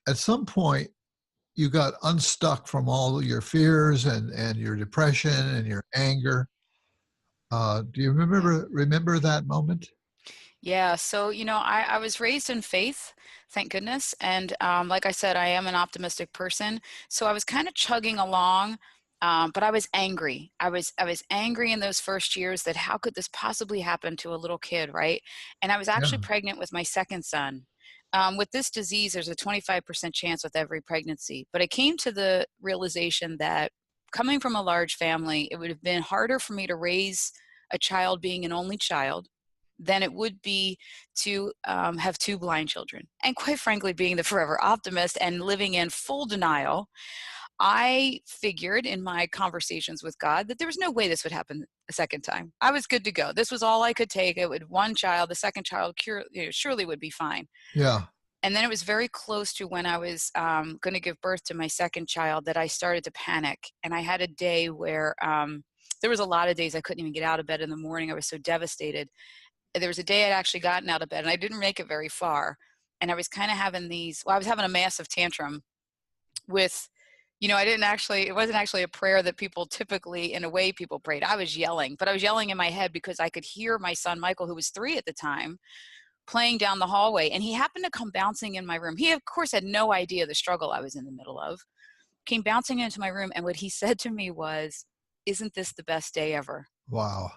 at some point you got unstuck from all your fears and your depression and your anger. Do you remember that moment? Yeah. So, I was raised in faith, thank goodness. And like I said, I am an optimistic person. So I was kind of chugging along, but I was angry. I was angry in those first years that how could this possibly happen to a little kid, right? And I was Yeah, actually pregnant with my second son. With this disease, there's a 25% chance with every pregnancy. But I came to the realization that coming from a large family, it would have been harder for me to raise a child being an only child than it would be to have two blind children. And quite frankly, being the forever optimist and living in full denial, I figured in my conversations with God that there was no way this would happen a second time. I was good to go. This was all I could take. It would one child, the second child surely would be fine. yeah. And then it was very close to when I was going to give birth to my second child that I started to panic. And I had a day where there was a lot of days I couldn't even get out of bed in the morning. I was so devastated. There was a day I'd actually gotten out of bed and I didn't make it very far. And I was kind of having I was having a massive tantrum with, it wasn't actually a prayer that people typically, in a way, people prayed. I was yelling, but I was yelling in my head because I could hear my son, Michael, who was 3 at the time, playing down the hallway. And he happened to come bouncing in my room. He, of course, had no idea the struggle I was in the middle of. Came bouncing into my room. And what he said to me was, "Isn't this the best day ever?" Wow.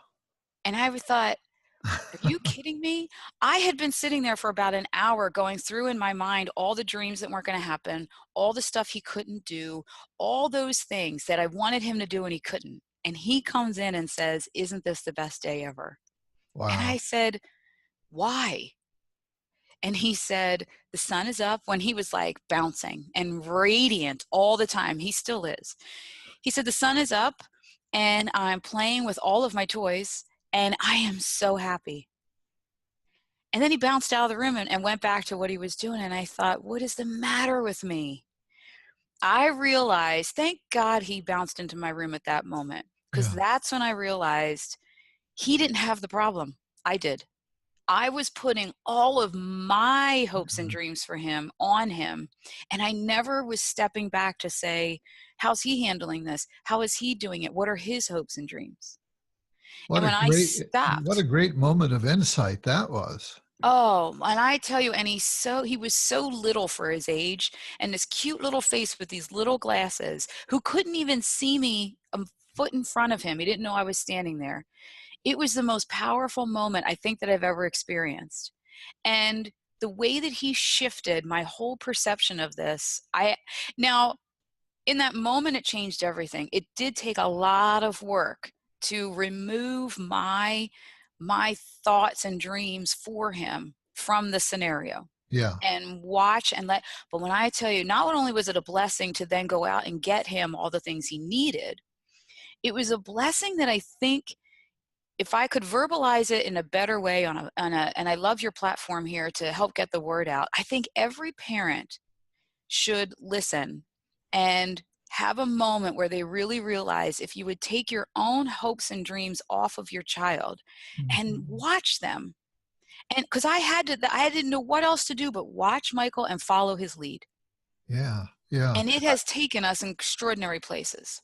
And I thought, are you kidding me? I had been sitting there for about an hour going through in my mind all the dreams that weren't going to happen, all the stuff he couldn't do, all those things that I wanted him to do and he couldn't. And he comes in and says, "Isn't this the best day ever?" And I Wow. said, "Why?" And he said, "The sun is up," when he was like bouncing and radiant all the time. He still is. He said, "The sun is up and I'm playing with all of my toys and I am so happy." And then he bounced out of the room and went back to what he was doing. And I thought, what is the matter with me? I realized, thank God he bounced into my room at that moment, because Yeah. that's when I realized he didn't have the problem. I did. I was putting all of my hopes and Mhm. dreams for him on him. And I never was stepping back to say, how's he handling this? How is he doing it? What are his hopes and dreams? And when I What a stopped, great moment of insight that was. oh, and I tell you, and he was so little for his age, and this cute little face with these little glasses, who couldn't even see me a foot in front of him. He didn't know I was standing there. It was the most powerful moment I think that I've ever experienced. And the way that he shifted my whole perception of this, now in that moment it changed everything. It did take a lot of work to remove my thoughts and dreams for him from the scenario Yeah. and watch and let. But when I tell you, not only was it a blessing to then go out and get him all the things he needed, it was a blessing that I think if I could verbalize it in a better way and I love your platform here to help get the word out. I think every parent should listen and have a moment where they really realize if you would take your own hopes and dreams off of your child and Mhm. watch them. And because I didn't know what else to do but watch Michael and follow his lead. Yeah. Yeah. And it has taken us in extraordinary places.